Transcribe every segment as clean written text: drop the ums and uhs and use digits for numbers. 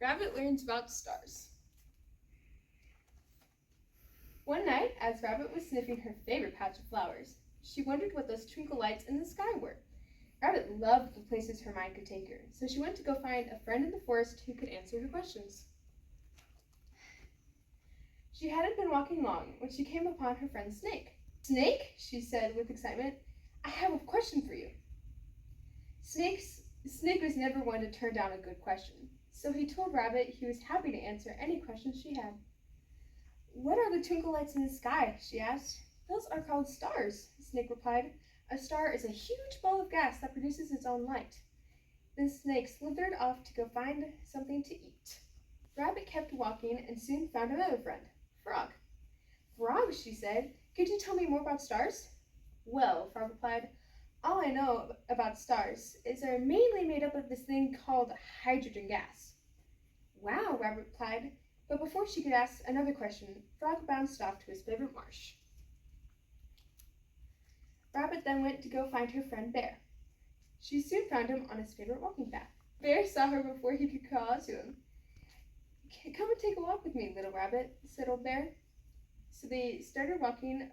Rabbit learns about stars. One night, as Rabbit was sniffing her favorite patch of flowers, she wondered what those twinkle lights in the sky were. Rabbit loved the places her mind could take her, so she went to go find a friend in the forest who could answer her questions. She hadn't been walking long when she came upon her friend Snake. "Snake," she said with excitement, "I have a question for you." Snake was never one to turn down a good question, so he told Rabbit he was happy to answer any questions she had. "What are the twinkle lights in the sky?" she asked. "Those are called stars," Snake replied. "A star is a huge ball of gas that produces its own light." Then Snake slithered off to go find something to eat. Rabbit kept walking and soon found another friend, Frog. "Frog," she said, "could you tell me more about stars?" "Well," Frog replied, "all I know about stars is they're mainly made up of this thing called hydrogen gas." "Wow," Rabbit replied, but before she could ask another question, Frog bounced off to his favorite marsh. Rabbit then went to go find her friend Bear. She soon found him on his favorite walking path. Bear saw her before he could call out to him. "Come and take a walk with me, little Rabbit," said old Bear. So they started walking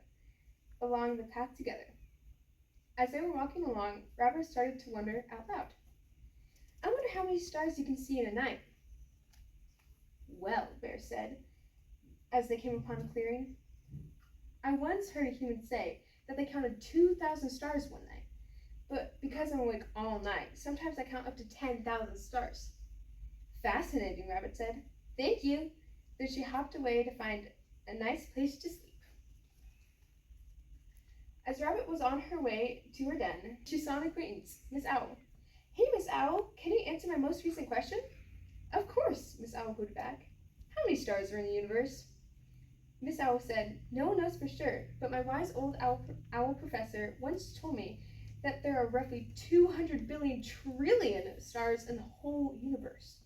along the path together. As they were walking along, Rabbit started to wonder out loud, "I wonder how many stars you can see in a night." "Well," Bear said, as they came upon a clearing, "I once heard a human say that they counted 2,000 stars one night, but because I'm awake all night, sometimes I count up to 10,000 stars." "Fascinating," Rabbit said. "Thank you." Then she hopped away to find a nice place to sleep. As Rabbit was on her way to her den, she saw an acquaintance, Miss Owl. "Hey, Miss Owl, can you answer my most recent question?" "Of course," Miss Owl hooted back. "How many stars are in the universe?" Miss Owl said, "No one knows for sure, but my wise old owl professor once told me that there are roughly 200 billion trillion stars in the whole universe."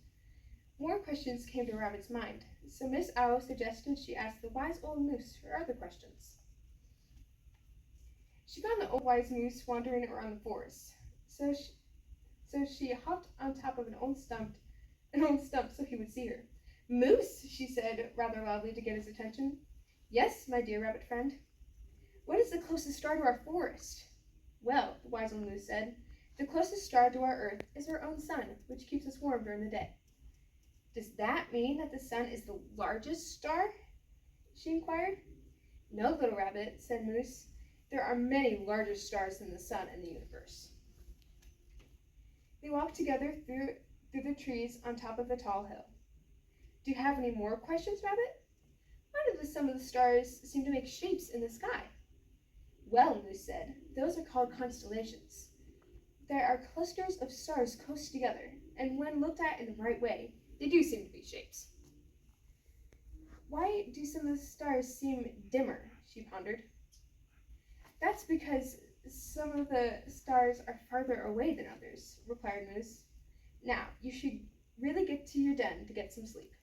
More questions came to Rabbit's mind, so Miss Owl suggested she ask the wise old moose her other questions. She found the old wise moose wandering around the forest, so she hopped on top of an old stump so he would see her. "Moose," she said rather loudly to get his attention. "Yes, my dear rabbit friend." "What is the closest star to our forest?" "Well," the wise old moose said, "the closest star to our earth is our own sun, which keeps us warm during the day." "Does that mean that the sun is the largest star?" she inquired. "No, little rabbit," said Moose. "There are many larger stars than the sun in the universe." They walked together through the trees on top of a tall hill. "Do you have any more questions, Rabbit? Why do some of the stars seem to make shapes in the sky?" "Well," Moose said, "those are called constellations. There are clusters of stars close together, and when looked at in the right way, they do seem to be shapes." "Why do some of the stars seem dimmer?" she pondered. "That's because some of the stars are farther away than others," replied Moose. "Now, you should really get to your den to get some sleep."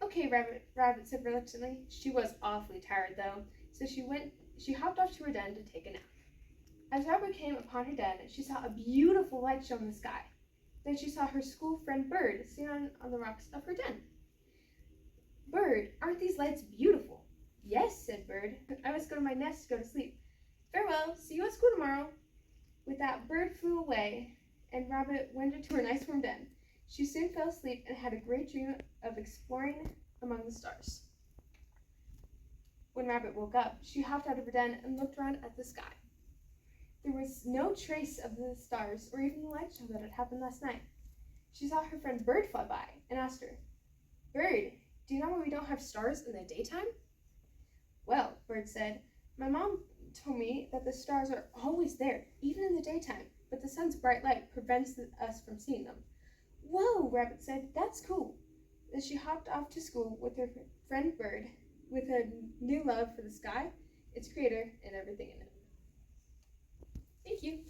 "Okay," Rabbit said reluctantly. She was awfully tired, though, so she hopped off to her den to take a nap. As Rabbit came upon her den, she saw a beautiful light show in the sky. Then she saw her school friend Bird sitting on the rocks of her den. "Bird, aren't these lights beautiful?" "Yes," said Bird. "I must go to my nest to go to sleep. Farewell, see you at school tomorrow." With that, Bird flew away, and Rabbit went into her nice warm den. She soon fell asleep and had a great dream of exploring among the stars. When Rabbit woke up, she hopped out of her den and looked around at the sky. There was no trace of the stars or even the light show that had happened last night. She saw her friend Bird fly by and asked her, "Bird, do you know why we don't have stars in the daytime?" "Well," Bird said, "my mom told me that the stars are always there, even in the daytime, but the sun's bright light prevents us from seeing them." "Whoa," Rabbit said, "that's cool." Then she hopped off to school with her friend Bird, with a new love for the sky, its creator, and everything in it. Thank you.